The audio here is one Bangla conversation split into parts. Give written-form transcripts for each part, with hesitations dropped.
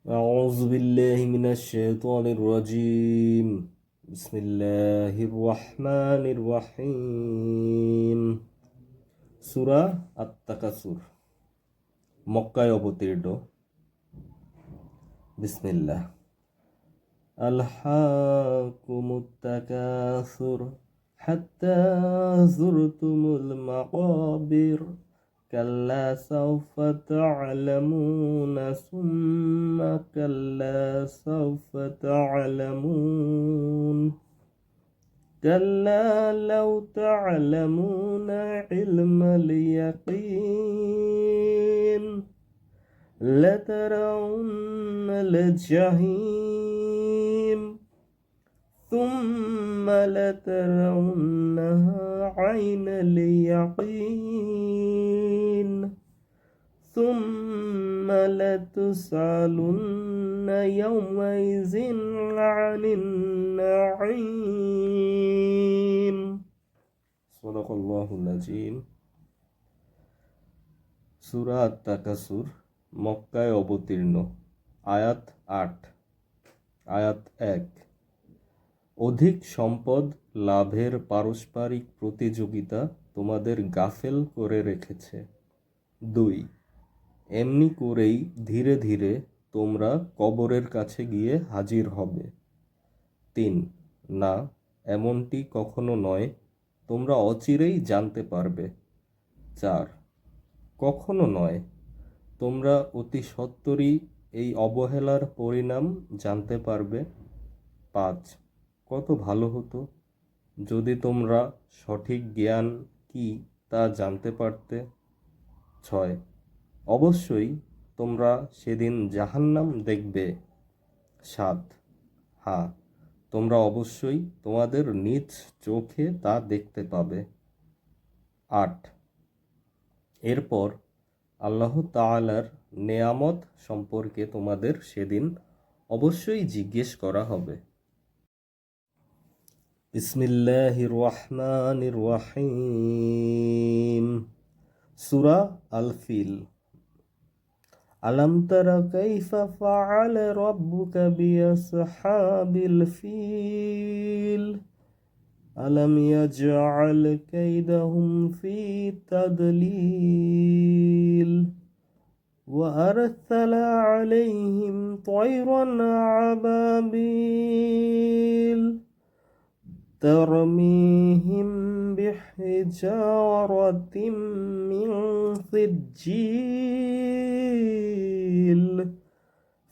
أعوذ بالله من الشيطان الرجيم. بسم الله الرحمن الرحيم. সূরা আত-তাকাসুর মক্কায় অবতীর্ণ। বিসমিল্লাহ। আলহাকুমুত তাকাসুর হাত্তা যুরতুমুল মাকাবির كلا سوف تعلمون ثم كلا سوف تعلمون كلا لو تعلمون علم اليقين لترون الجحيم ثم لترونها عين اليقين ثم لتسألن يومئذ عن النعيم. صدق الله العظيم. সূরা আত-তাকাসুর মক্কায় অবতীর্ণ। আয়াত ৮। আয়াত ১। অধিক সম্পদ লাভের পারস্পরিক প্রতিযোগিতা তোমাদের গাফেল করে রেখেছে। ২। এমনি করেই ধীরে ধীরে তোমরা কবরের কাছে গিয়ে হাজির হবে। ৩। না, এমনটি কখনো নয়, তোমরা অচিরেই জানতে পারবে। ৪। কখনো নয়, তোমরা অতি সত্বরই এই অবহেলার পরিণাম জানতে পারবে। ৫। কত ভালো হতো যদি তোমরা সঠিক জ্ঞান কি তা জানতে পারতে। ৬। অবশ্যই তোমরা সেদিন জাহান্নাম দেখবে। ৭। হ্যাঁ, তোমরা অবশ্যই তোমাদের নিজ চোখে তা দেখতে পাবে। ৮। এরপর আল্লাহ তাআলার নেয়ামত সম্পর্কে তোমাদের সেদিন অবশ্যই জিজ্ঞেস করা হবে। বিসমিল্লাহির রহমানির রহিম। সূরা আল-ফিল। আলাম তারা কাইফা ফাআল রাব্বুকা বিআসহাবিল ফিল আলাম ইয়াজআল কাইদাহুম ফি তাদলিল ওয়া আরসালা আলাইহিম তায়রান আবাবিল ترميهم بحجارة من سجيل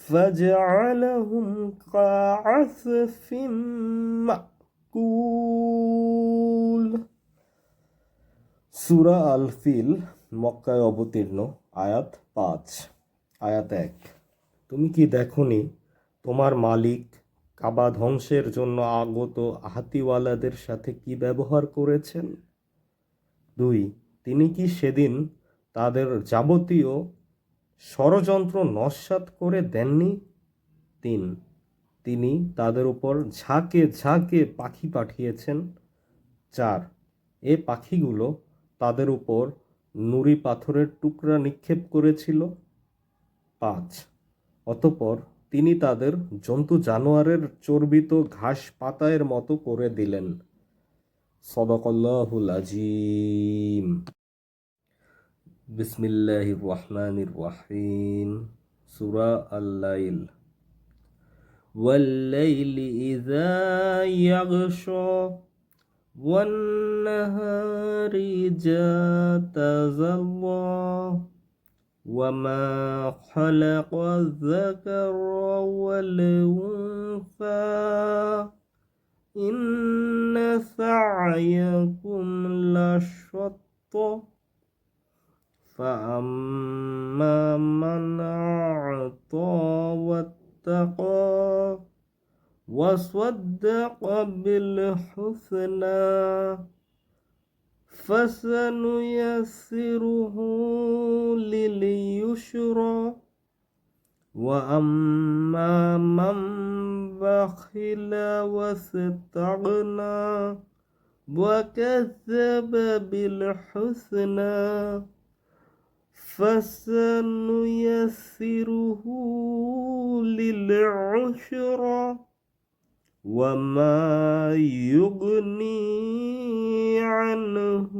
فجعلهم كعصف مأكول. সূরা আল-ফিল মক্কায় অবতীর্ণ। আয়াত ৫। আয়াত ১। তুমি কি দেখনি তোমার মালিক কাবা ধ্বংসের জন্য আগত হাতিওয়ালাদের সাথে কি ব্যবহার করেছেন? ২। তিনি কি সেদিন তাদের যাবতীয় ষড়যন্ত্র নস্যাৎ করে দেননি? ৩। তিনি তাদের উপর ঝাঁকে ঝাঁকে পাখি পাঠিয়েছেন। ৪। এ পাখিগুলো তাদের উপর নুড়ি পাথরের টুকরা নিক্ষেপ করেছিল। ৫। অতঃপর তিনি তাদের জন্তু জানোয়ারের চর্বিত ঘাস পাতায়ের মতো করে দিলেন। সাদাকাল্লাহুল আযীম। বিসমিল্লাহির রহমানির রহিম। সূরা আল-লাইল। ওয়াল-লাইলি ইযা ইয়াগশা ওয়ান-নাহারি ইযা তাজাল্লা وما خلق الذكر والأنثى إن سعيكم لشتى فأما من أعطى واتقى وصدق بالحسنى فسنيسره لليسرى وأما من بخل واستغنى وكذب بالحسنى فسنيسره للعسرى وما يغني عنه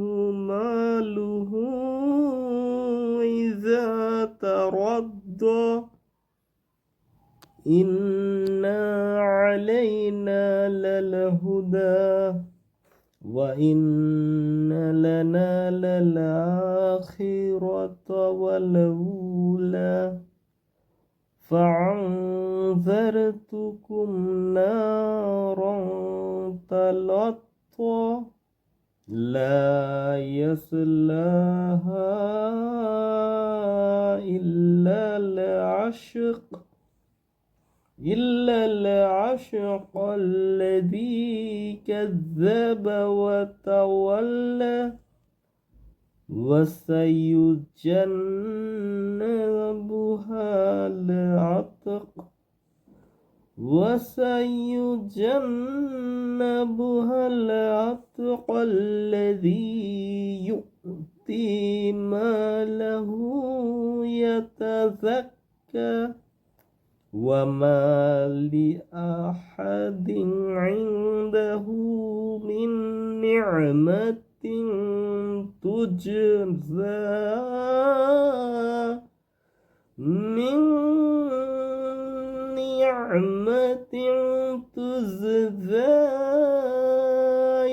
ماله إذا تردى إن علينا للهدى وإن لنا للآخرة والأولى فأنذرتكم نارا تلظى لا يصلاها إلا العشق الذي كذب وتولى وسيجنبها الأتقى الذي يؤتي ماله يتزكى وما لأحد عنده من نعمة تجزى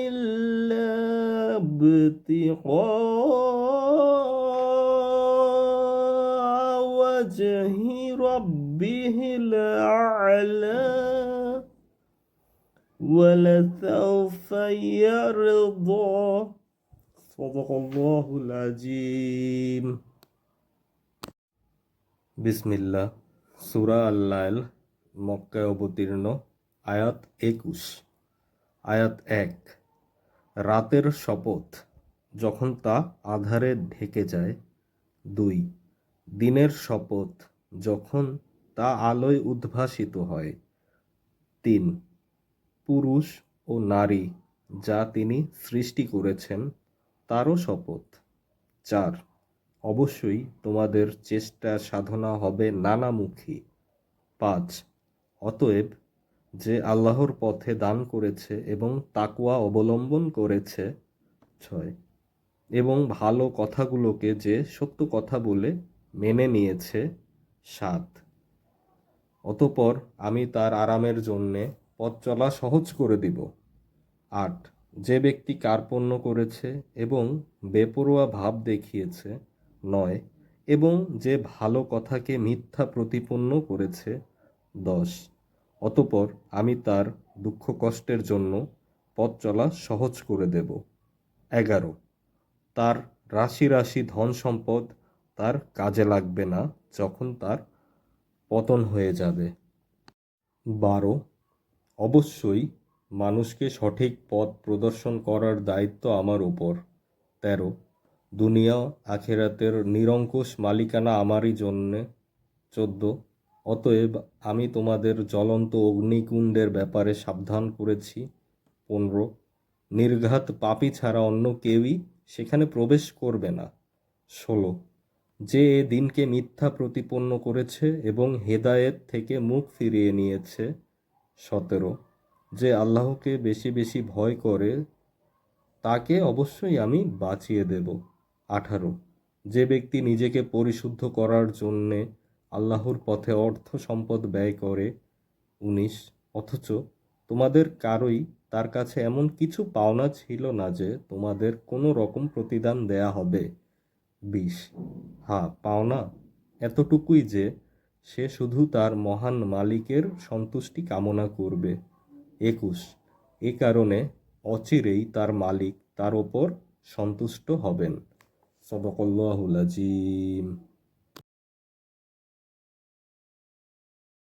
إلا ابتغاء وجه ربه الأعلى ولسوف يرضى صدق الله العظيم বিসমিল্লাহ সূরা আল-লাইল মক্কায় অবতীর্ণ আয়াত 21 আয়াত 1 রাতের শপথ যখন তা আঁধারে ঢেকে যায় 2 দিনের শপথ যখন তা আলোয় উদ্ভাসিত হয় 3 পুরুষ ও নারী যা তিনি সৃষ্টি করেছেন তারও শপথ 4 অবশ্যই তোমাদের চেষ্টা সাধনা হবে নানামুখী 5 অতএব যে আল্লাহর পথে দান করেছে এবং তাকওয়া অবলম্বন করেছে 6 এবং ভালো কথাগুলোকে যে সত্য কথা বলে মেনে নিয়েছে 7 অতঃপর আমি তার আরামের জন্যে পথ চলা সহজ করে দিব 8 যে ব্যক্তি কার্পণ্য করেছে এবং বেপরোয়া ভাব দেখিয়েছে 9 এবং যে ভালো কথাকে মিথ্যা প্রতিপন্ন করেছে 10 অতঃপর আমি তার দুঃখ কষ্টের জন্য পথ চলা সহজ করে দেব 11 তার রাশি রাশি ধন সম্পদ তার কাজে লাগবে না যখন তার পতন হয়ে যাবে 12 অবশ্যই মানুষকে সঠিক পথ প্রদর্শন করার দায়িত্ব আমার উপর 13 দুনিয়া আখিরাতের নিরঙ্কুশ মালিকানা আমারই জন্যে 14 অতএব আমি তোমাদের জ্বলন্ত অগ্নিকুণ্ডের ব্যাপারে সাবধান করেছি 15 নির্ঘাত পাপী ছাড়া অন্য কেউই সেখানে প্রবেশ করবে না 16 যে এ দিনকে মিথ্যা প্রতিপন্ন করেছে এবং হেদায়েত থেকে মুখ ফিরিয়ে নিয়েছে 17 যে আল্লাহকে বেশি বেশি ভয় করে তাকে অবশ্যই আমি বাঁচিয়ে দেব 18 যে ব্যক্তি নিজেকে পরিশুদ্ধ করার জন্যে আল্লাহর পথে অর্থ সম্পদ ব্যয় করে 19 অথচ তোমাদের কারোই তার কাছে এমন কিছু পাওনা ছিল না যে তোমাদের কোনো রকম প্রতিদান দেয়া হবে 20 হ্যাঁ পাওনা এতটুকুই যে সে শুধু তার মহান মালিকের সন্তুষ্টি কামনা করবে 21 এ কারণে অচিরেই তার মালিক তার ওপর সন্তুষ্ট হবেন। সদাকাল্লাহুল আযীম।